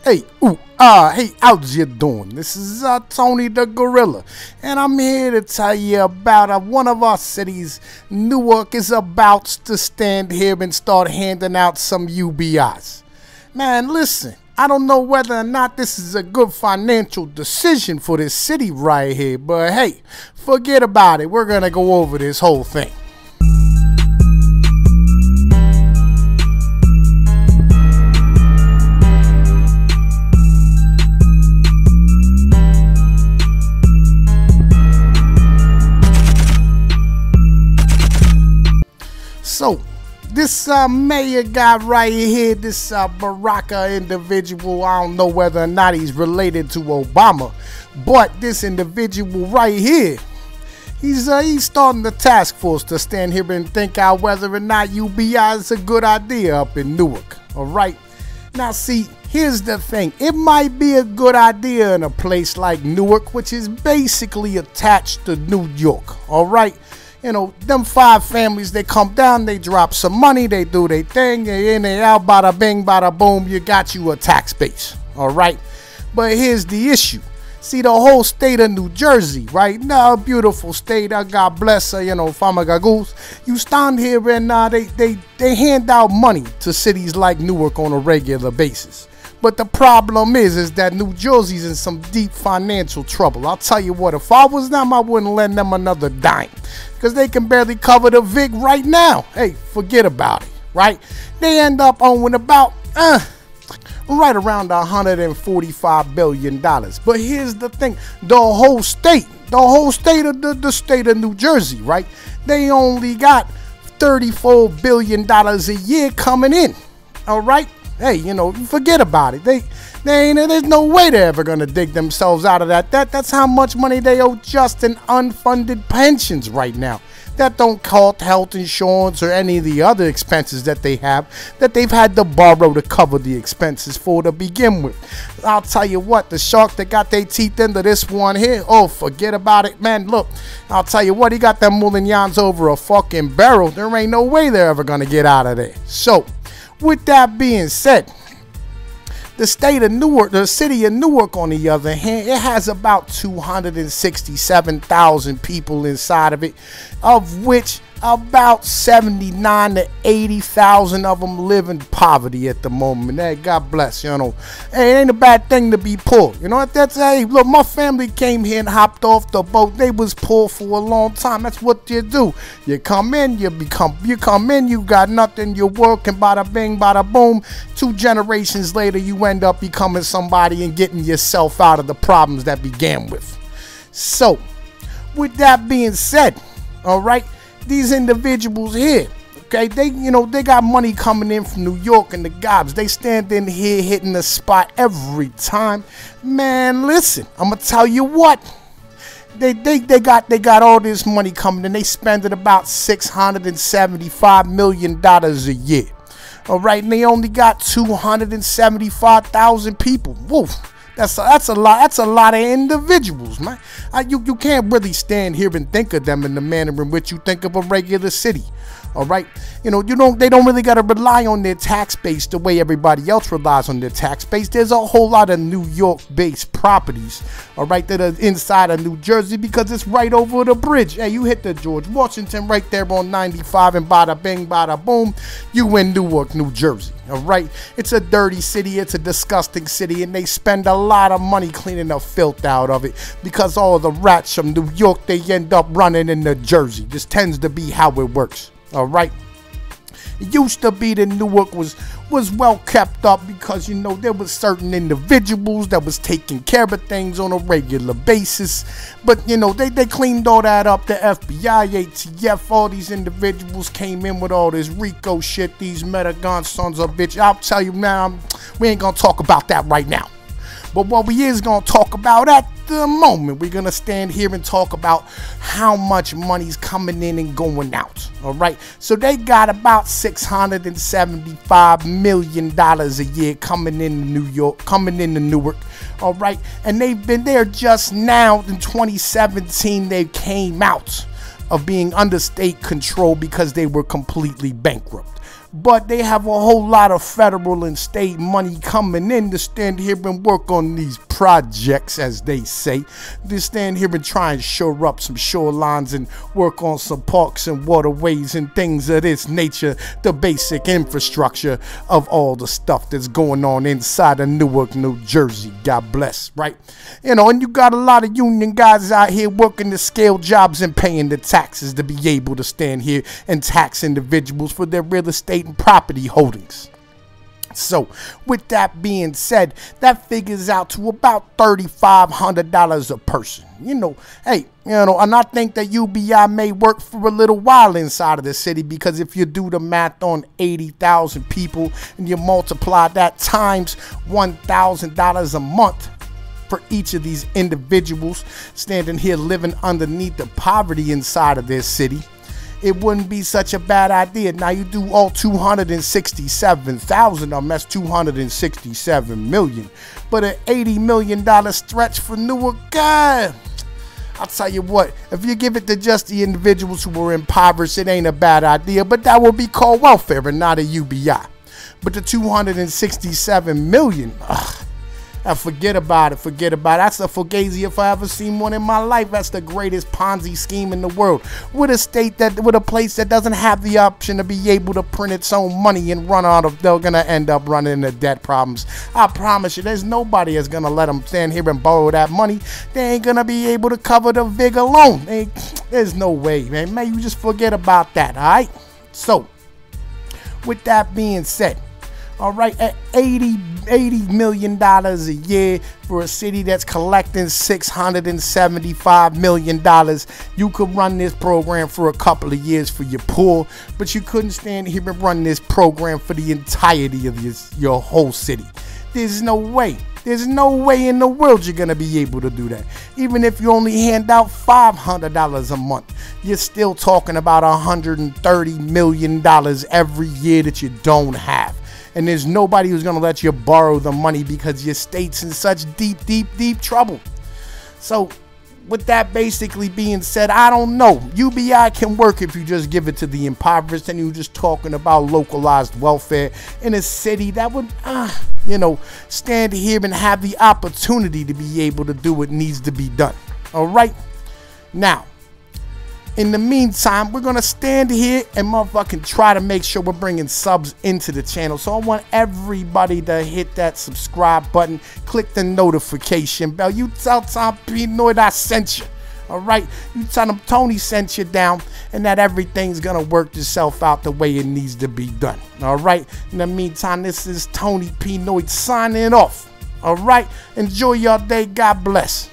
Hey, how's you doing? This is Tony the Gorilla, and I'm here to tell you about one of our cities. Newark is about to stand here and start handing out some UBIs. Man, listen, I don't know whether or not this is a good financial decision for this city right here, but hey, forget about it. We're gonna go over this whole thing. So, this mayor guy right here, this Baraka individual, I don't know whether or not he's related to Obama, but this individual right here, he's starting the task force to stand here and think out whether or not UBI is a good idea up in Newark, all right? Now, see, here's the thing. It might be a good idea in a place like Newark, which is basically attached to New York, all right? You know, them 5 families, they come down, they drop some money, they do their thing, they in, they out, bada bing, bada boom, you got you a tax base, all right? But here's the issue. See, the whole state of New Jersey, right? Now, a beautiful state, God bless her, you know, Famagagoose. You stand here and they hand out money to cities like Newark on a regular basis. But the problem is that New Jersey's in some deep financial trouble. I'll tell you what, if I was them, I wouldn't lend them another dime, because they can barely cover the VIG right now. Hey, forget about it, right? They end up owing about, right around $145 billion. But here's the thing, the whole state of the state of New Jersey, right? They only got $34 billion a year coming in, all right? Hey, you know, forget about it. There's no way they're ever gonna dig themselves out of that. That's how much money they owe just in unfunded pensions right now. That don't call health insurance or any of the other expenses that they have, that they've had to borrow to cover the expenses for to begin with. I'll tell you what, the shark that got their teeth into this one here, oh, forget about it, man. Look, I'll tell you what, he got them mullions over a fucking barrel. There ain't no way they're ever gonna get out of there. So, with that being said, the state of Newark, the city of Newark, on the other hand, it has about 267,000 people inside of it, of which about 79 to 80,000 of them live in poverty at the moment. Hey, God bless, you know. Hey, it ain't a bad thing to be poor. You know what? Hey, look, my family came here and hopped off the boat. They was poor for a long time. That's what you do. You come in, you got nothing, you work, and bada bing, bada boom. 2 generations later, you end up becoming somebody and getting yourself out of the problems that began with. So, with that being said, all right, these individuals here, okay, they got money coming in from New York and the gobs. They stand in here hitting the spot every time. Man, listen, I'm gonna tell you what. They got all this money coming in. They spend it about $675 million a year. All right, and they only got 275,000 people. Woof. That's a lot. That's a lot of individuals, man. You can't really stand here and think of them in the manner in which you think of a regular city. All right, they don't really gotta rely on their tax base the way everybody else relies on their tax base. There's a whole lot of New York-based properties, all right, that are inside of New Jersey because it's right over the bridge. Hey, you hit the George Washington right there on 95, and bada bing, bada boom, you in Newark, New Jersey. All right, it's a dirty city, it's a disgusting city, and they spend a lot of money cleaning the filth out of it because all of the rats from New York, they end up running into Jersey. This tends to be how it works. All right, it used to be that Newark was well kept up because, you know, there was certain individuals that was taking care of things on a regular basis. But, you know, they cleaned all that up. The FBI, ATF, all these individuals came in with all this RICO shit, these Metagon sons of bitch. I'll tell you, man, we ain't gonna talk about that right now. But what we is gonna talk about at the moment, we're gonna stand here and talk about how much money's coming in and going out. All right, so they got about $675 million a year coming into Newark. All right, and they've been there just now in 2017. They came out of being under state control because they were completely bankrupt. but they have a whole lot of federal and state money coming in to stand here and work on these projects, as they say. They stand here and try and shore up some shorelines and work on some parks and waterways and things of this nature, the basic infrastructure of all the stuff that's going on inside of Newark, New Jersey. God bless, right? You know, and you got a lot of union guys out here working the scale jobs and paying the taxes to be able to stand here and tax individuals for their real estate and property holdings. So, with that being said, that figures out to about $3,500 a person. You know, hey, you know, and I think that UBI may work for a little while inside of the city, because if you do the math on 80,000 people and you multiply that times $1,000 a month for each of these individuals standing here living underneath the poverty inside of their city, it wouldn't be such a bad idea. Now you do all 267,000 of them, that's 267 million. But an $80 million stretch for Newark, God, I'll tell you what, if you give it to just the individuals who are impoverished, it ain't a bad idea, but that would be called welfare and not a UBI. But the 267 million, forget about it, forget about it. That's a fugazi if I ever seen one in my life. That's the greatest Ponzi scheme in the world. With a place that doesn't have the option to be able to print its own money and run out of, they're gonna end up running into debt problems. I promise you, there's nobody that's gonna let them stand here and borrow that money. They ain't gonna be able to cover the bigger loan. There's no way, man. Man, you just forget about that, all right? So, with that being said, all right, at $80 million a year for a city that's collecting $675 million, you could run this program for a couple of years for your poor, but you couldn't stand here and run this program for the entirety of your whole city. There's no way. There's no way in the world you're going to be able to do that. Even if you only hand out $500 a month, you're still talking about $130 million every year that you don't have. And there's nobody who's going to let you borrow the money because your state's in such deep trouble. So, with that basically being said, I don't know. UBI can work if you just give it to the impoverished and you're just talking about localized welfare in a city that would, you know, stand here and have the opportunity to be able to do what needs to be done. All right? Now, in the meantime, we're going to stand here and motherfucking try to make sure we're bringing subs into the channel. So I want everybody to hit that subscribe button. Click the notification bell. You tell Tom Pinoy I sent you. All right? You tell him Tony sent you down and that everything's going to work itself out the way it needs to be done. All right? In the meantime, this is Tony Pinoy signing off. All right? Enjoy your day. God bless.